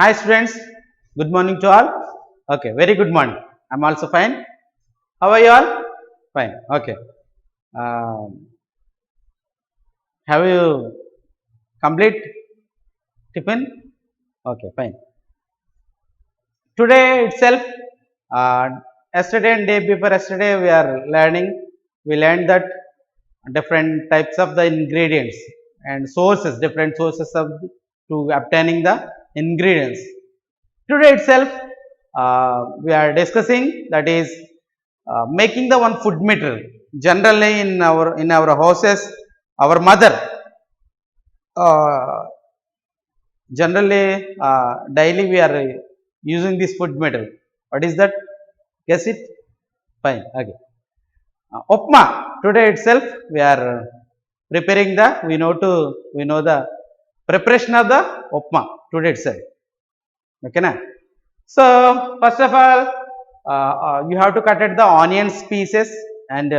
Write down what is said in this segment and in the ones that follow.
Hi students, good morning to all. Okay, very good morning. I'm also fine. How are you all? Fine. Okay. Um, have you complete tiffin? Okay, fine. Today itself, uh, yesterday and day before yesterday, we are learning. We learned that different types of the ingredients and sources, different sources of to obtaining the ingredients. Today itself, we are discussing that is making the one food material. Generally, in our houses, our mother uh, generally daily we are using this food material. What is that? Guess it. Fine. Okay. Upma. Today itself, we are preparing the. We know the preparation of the upma today itself. Okay, na? So first of all, you have to cut it the onions pieces and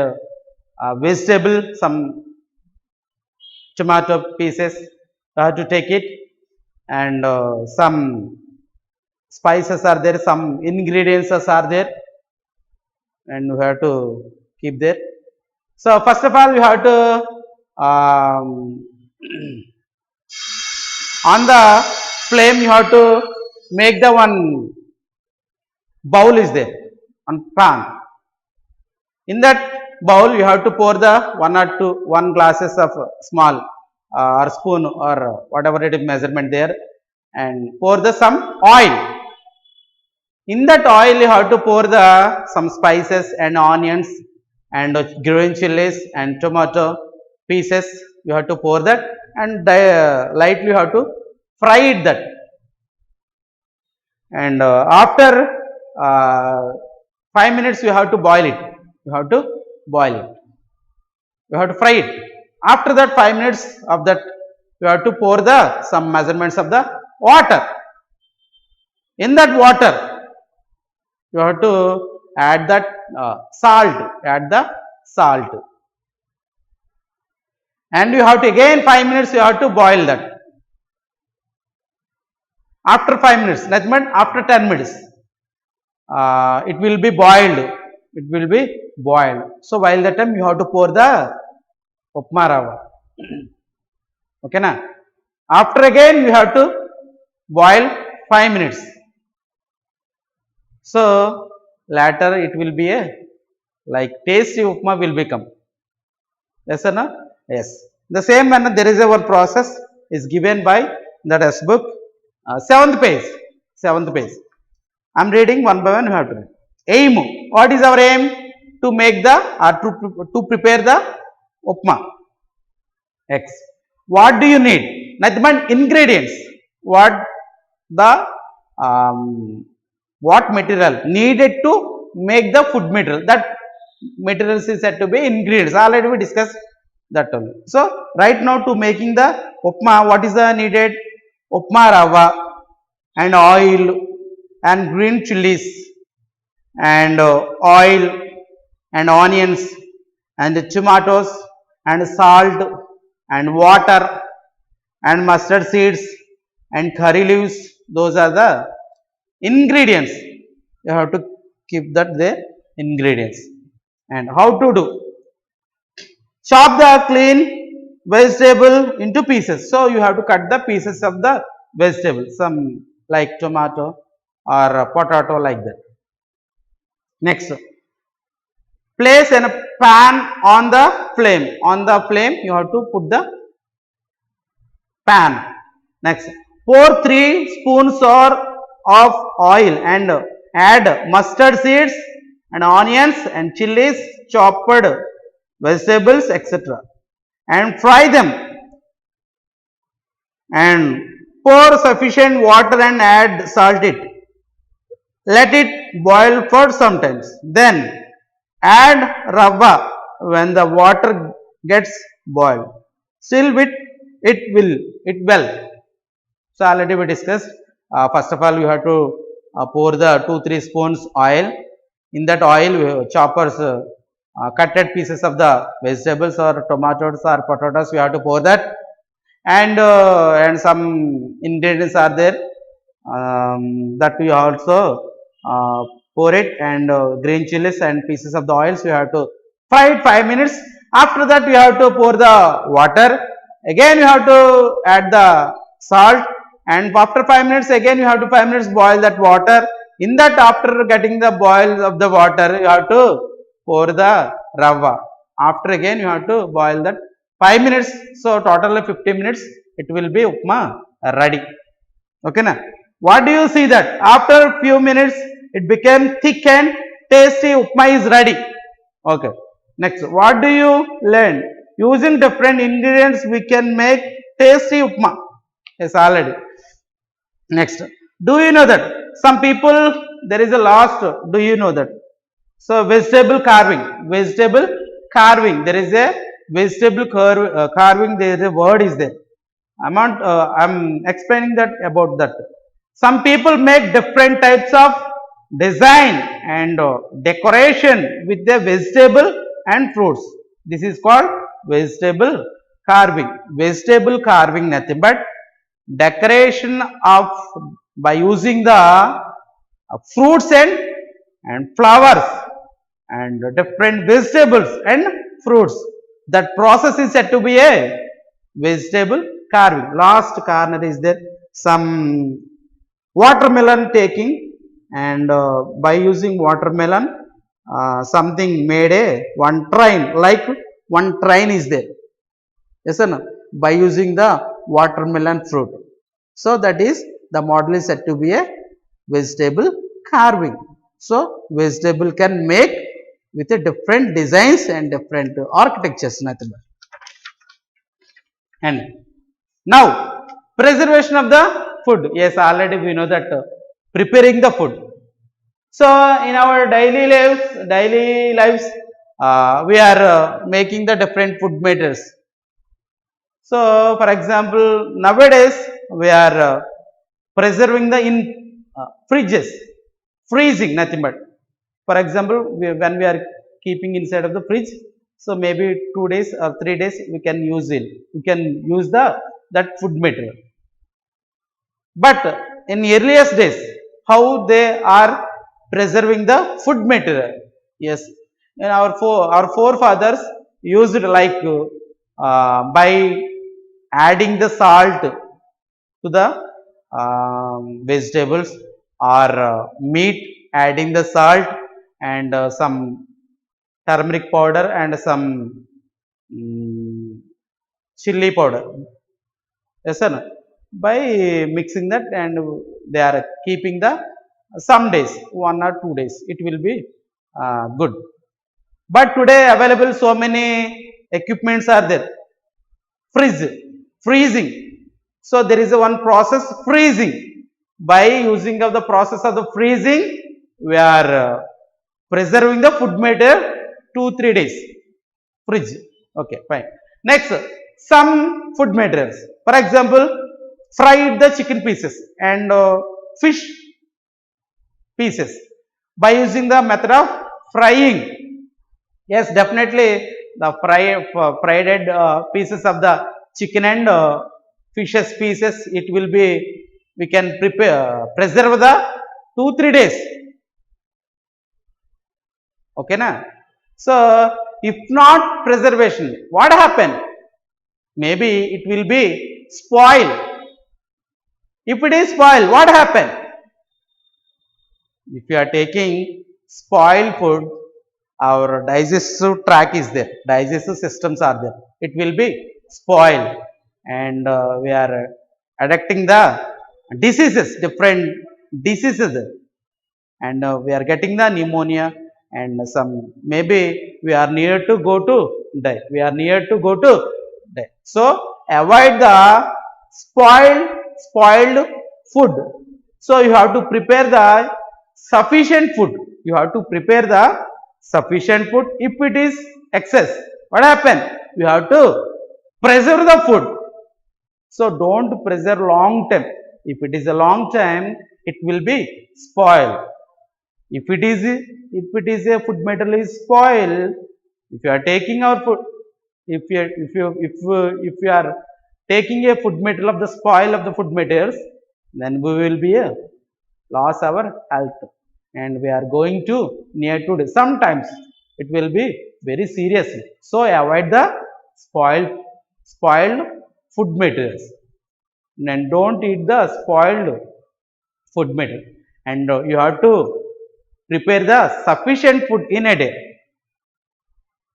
vegetable, some tomato pieces. You have to take it, and some spices are there, some ingredients are there, and you have to keep there. So first of all, you have to on the flame. You have to make the one bowl is there on pan. In that bowl, you have to pour the one glasses of small or spoon or whatever it is measurement there, and pour the some oil. In that oil, you have to pour the some spices and onions and green chilies and tomato pieces. You have to pour that, and lightly you have to fry it that. And after uh, 5 minutes, you have to boil it. You have to boil it. You have to fry it. After that 5 minutes of that, you have to pour the some measurements of the water. In that water, you have to add that salt. Add the salt, and you have to again 5 minutes. You have to boil that. After 5 minutes, that means after 10 minutes, it will be boiled. It will be boiled. So while that time, you have to pour the upma rava. Okay, na? After again, you have to boil 5 minutes. So later it will be a like tasty upma will become. Yes or no? Yes. The same manner there is a one process is given by the textbook. Seventh page. Seventh page. I am reading one by one. You have to read. Aim. What is our aim? To make the or to prepare the upma. X. What do you need? Nothing but ingredients. What the what material needed to make the food material? That materials is said to be ingredients. Already we discussed that only. So right now to making the upma, what is the needed? Upma rava and oil and green chilies and oil and onions and tomatoes and salt and water and mustard seeds and curry leaves. Those are the ingredients. You have to keep that the ingredients. And how to do? Chop the clean vegetable into pieces. So you have to cut the pieces of the vegetable, some like tomato or potato like that. Next, place in a pan on the flame. On the flame, you have to put the pan. Next, pour 3 spoons of oil and add mustard seeds and onions and chilies, chopped vegetables, etc. and fry them, and pour sufficient water and add salt it. Let it boil for some time. Then add rava when the water gets boiled. Still with it well. So already we discussed. First of all, you have to pour the 2-3 spoons oil. In that oil, choppers cutted pieces of the vegetables or tomatoes or potatoes. We have to pour that, and some ingredients are there. that we also pour it, and green chilies and pieces of the oils. We have to fry it 5 minutes. After that, we have to pour the water. Again, you have to add the salt, and after 5 minutes, again you have to 5 minutes boil that water. In that, after getting the boil of the water, you have to pour the rava. After again, you have to boil that 5 minutes. So totally 50 minutes. It will be upma ready. Okay, na? What do you see that? After few minutes, it became thick and tasty upma is ready. Okay. Next, what do you learn? Using different ingredients, we can make tasty upma. Yes, already. Next, do you know that some people, there is a last, do you know that? So, vegetable carving, there is a vegetable carving, there is a word is there. I'm explaining that about that. Some people make different types of design and decoration with the vegetable and fruits. This is called vegetable carving. Vegetable carving nothing but decoration of by using the fruits and flowers and different vegetables and fruits. That process is said to be a vegetable carving. Last corner is there some watermelon taking, and by using watermelon something made a one train, like one train is there. Yes or no? By using the watermelon fruit. So that is the model is said to be a vegetable carving. So vegetable can make with a different designs and different architectures, nothing but. And now preservation of the food. Yes, already we know that preparing the food. So in our daily lives, we are making the different food matters. So for example, nowadays we are preserving the in fridges, freezing nothing but. For example, when we are keeping inside of the fridge, so maybe 2 days or 3 days we can use it. We can use that food material. But in earliest days, how they are preserving the food material? Yes, and our forefathers used it like by adding the salt to the vegetables or meat, adding the salt and some turmeric powder and some chili powder. Yes or no? By mixing that, and they are keeping the some days, 1 or 2 days, it will be good. But today available so many equipments are there. Freezing. So there is a one process, freezing. By using of the process of the freezing, we are preserving the food matter 2-3 days. Fridge. Okay, fine. Next, some food materials. For example, fried the chicken pieces and fish pieces by using the method of frying. Yes, definitely the fried pieces of the chicken and fishes pieces, it will be, we can preserve the 2-3 days. Okay, na? So if not preservation, what happen? Maybe it will be spoil. If it is spoil, what happen? If you are taking spoiled food, our digestive tract is there, digestive systems are there, it will be spoiled, and we are adapting the diseases, different diseases, and we are getting the pneumonia, and some maybe we are near to go to die. So avoid the spoiled food. So you have to prepare the sufficient food. If it is excess, what happen? You have to preserve the food. So don't preserve long time. If it is a long time, it will be spoiled. If it is a food material is spoiled, if you are taking our food, if you are taking a food material of the spoil of the food materials, then we will be loss our health, and we are going to near to sometimes it will be very seriously. So avoid the spoiled food materials, and don't eat the spoiled food material, and you have to prepare the sufficient food in a day.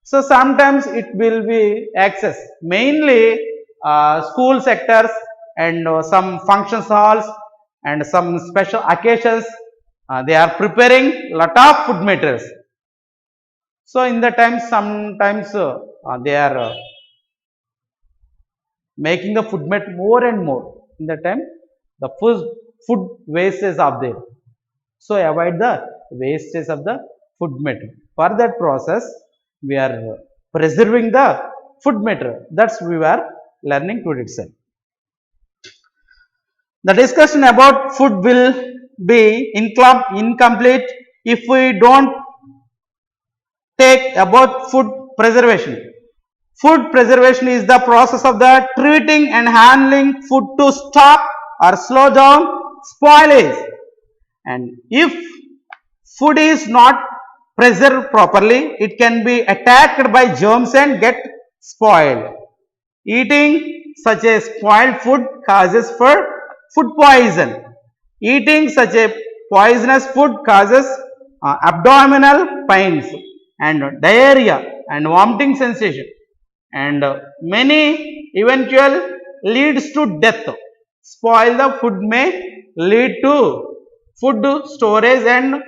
So sometimes it will be excess, mainly school sectors and some function halls and some special occasions, they are preparing lot of food materials. So in the time sometimes they are making the food mat more and more. In the time the food wastage of there. So avoid the wastage of the food material. For that process, we are preserving the food material. That's we were learning today itself. The discussion about food will be incomplete if we don't take about food preservation. Food preservation is the process of the treating and handling food to stop or slow down spoilage. And if food is not preserved properly, it can be attacked by germs and get spoiled. Eating such a spoiled food causes for food poison. Eating such a poisonous food causes abdominal pains and diarrhea and vomiting sensation, and many eventual leads to death. Spoil the food may lead to food storage and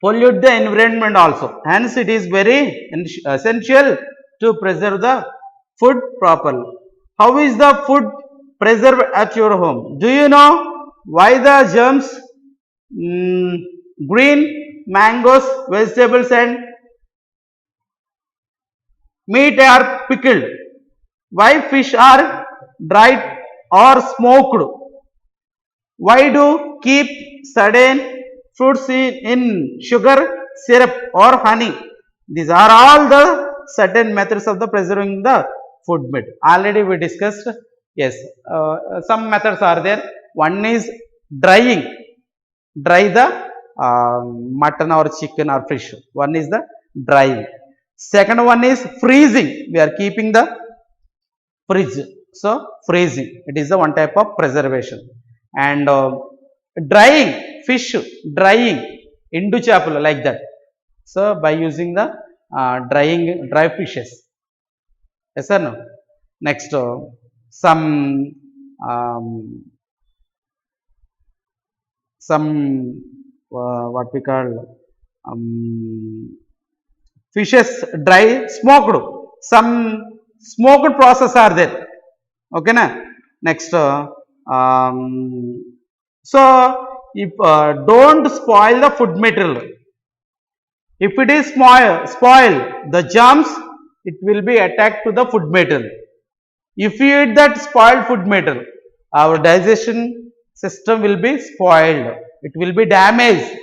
pollute the environment also. Hence it is very essential to preserve the food properly. How is the food preserved at your home? Do you know why the germs, green mangoes, vegetables and meat are pickled? Why fish are dried or smoked? Why do keep certain fruits in sugar syrup or honey? These are all the certain methods of the preserving the food meat. Already we discussed. Yes, some methods are there. One is drying. Dry the mutton or chicken or fish. One is the drying. Second one is freezing. We are keeping the fridge. So freezing. It is the one type of preservation. And drying fish, drying endu chapulu like that. So by using the drying dry fishes. Yes or no? Next, some what we call fishes dry smoked. Some smoked process are there. Okay na? Next, so if don't spoil the food material. If it is spoil the germs, it will be attacked to the food material. If you eat that spoiled food material, our digestion system will be spoiled. It will be damaged,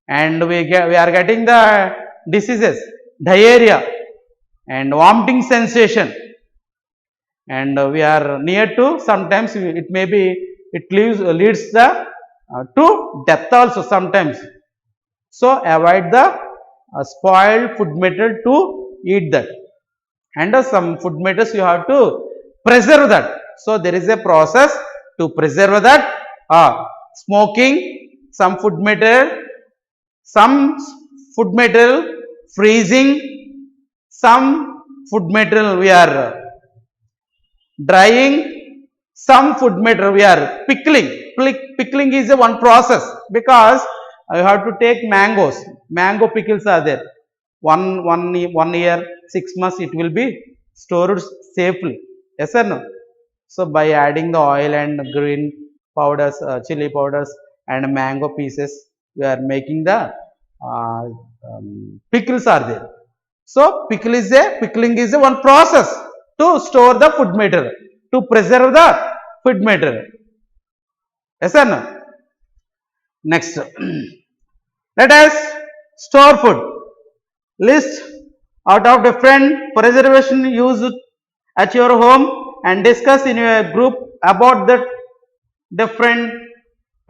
and we are getting the diseases, diarrhea and vomiting sensation, and we are near to sometimes it may be it leads the to death also sometimes. So avoid the spoiled food material to eat that, and some food materials you have to preserve that. So there is a process to preserve that. Smoking some food material, freezing some food material, we are drying some food material, we are pickling. Pickling is a one process, because you have to take mangoes. Mango pickles are there. One year, 6 months it will be stored safely. Yes or no? So by adding the oil and green powders, chili powders and mango pieces, we are making the pickles are there. So pickling is a one process to store the food material, to preserve the food material. Yes or no? Next, let us store food. List out of different preservation used at your home and discuss in your group about the different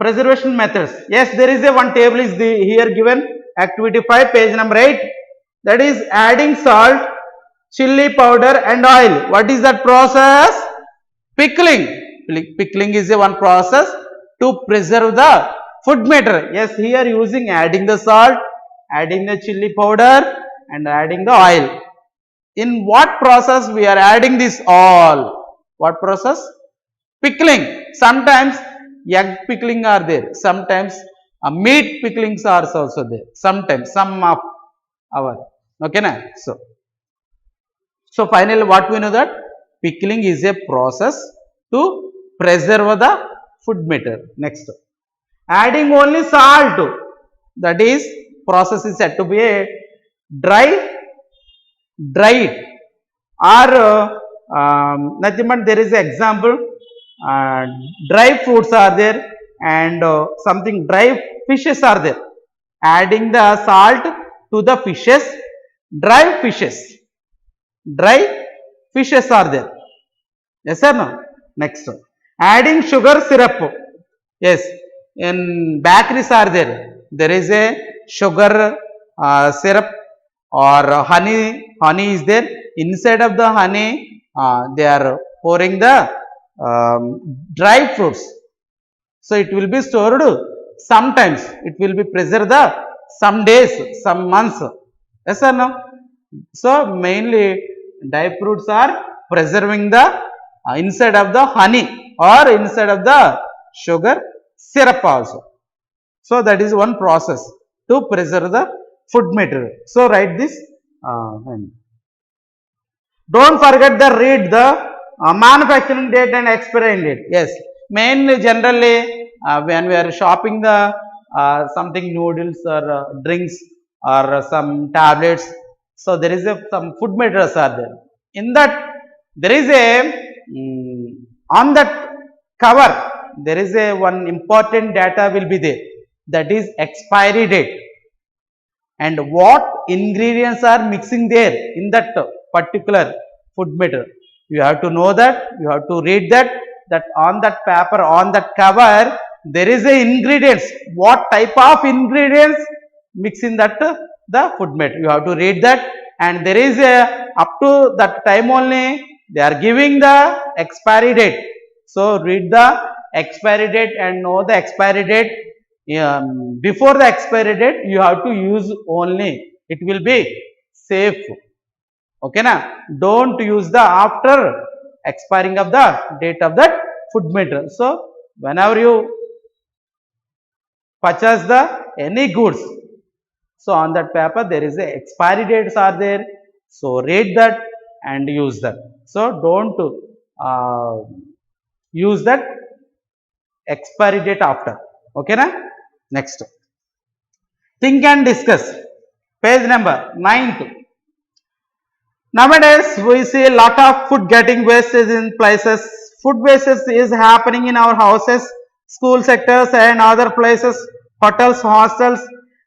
preservation methods. Yes, there is a one table is here given, activity 5, page number 8. That is adding salt, chili powder and oil. What is that process? Pickling. Pickling is a one process to preserve the food matter. Yes, here using adding the salt, adding the chili powder and adding the oil. In what process we are adding this all? What process? Pickling. Sometimes egg pickling are there. Sometimes meat picklings are also there. Sometimes some of our. Okay, na? So finally what we know that pickling is a process to preserve the food matter. Next, adding only salt, that is process is said to be a dry it, or nothing but there is an example, dry fruits are there and something dry fishes are there. Adding the salt to the fishes, dry fishes are there. Yes or no? Next, adding sugar syrup. Yes, in bakeries are there. There is a sugar syrup or honey is there. Inside of the honey, they are pouring the dry fruits. So it will be stored. Sometimes it will be preserved the some days, some months. Yes or no? So mainly dry fruits are preserving the inside of the honey or inside of the sugar syrup also. So that is one process to preserve the food material. So write this. Don't forget the read the manufacturing date and expiry date. Yes, mainly generally when we are shopping the something noodles or drinks or some tablets, so there is some food materials are there. In that there is a on that cover there is a one important data will be there, that is expiry date and what ingredients are mixing there in that particular food matter. You have to know that, you have to read that on that paper, on that cover there is a ingredients, what type of ingredients mix in that the food matter. You have to read that, and there is a up to that time only they are giving the expiry date. So read the expiry date and know the expiry date. Before the expiry date you have to use only, it will be safe. Okay na? Don't use the after expiring of the date of that food material. So whenever you purchase the any goods, so on that paper there is a expiry dates are there, so read that and use that. So don't use that expiry date after. Okay na? Next, think and discuss, page number 9th. Nowadays we see a lot of food getting wasted in places. Food wastage is happening in our houses, school sectors and other places, hotels, hostels,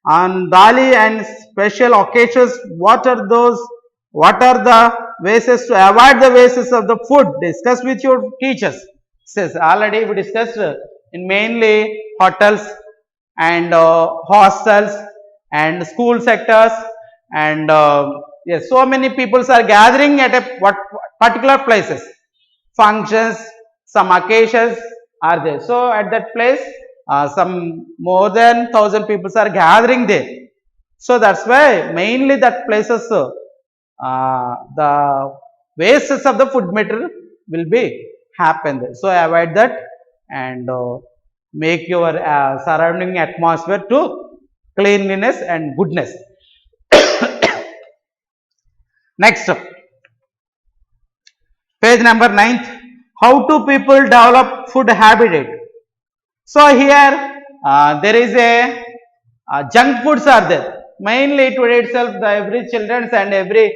on Dali and special occasions. What are those? What are the wastes to avoid the wastes of the food? Discuss with your teachers. Says already we discussed in mainly hotels and hostels and school sectors, and yes, so many people are gathering at a what particular places, functions, some occasions are there. So at that place some more than 1,000 people are gathering there. So that's why mainly that places the wastes of the food material will be happen there. So avoid that and make your surrounding atmosphere to cleanliness and goodness. Next, page number 9th. How do people develop food habitat? So here there is a junk foods are there. Mainly today itself, every children and every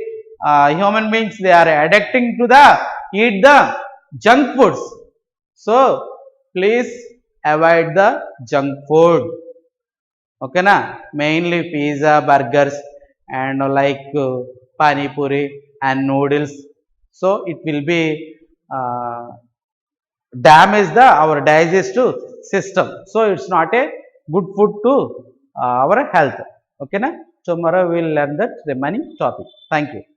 human beings, they are addicting to the eat the junk foods. So please avoid the junk food. Okay na? Mainly pizza, burgers and like pani puri and noodles. So it will be damage the our digestive system. So it's not a good food to our health. Okay na? Tomorrow we will learn that remaining topic. Thank you.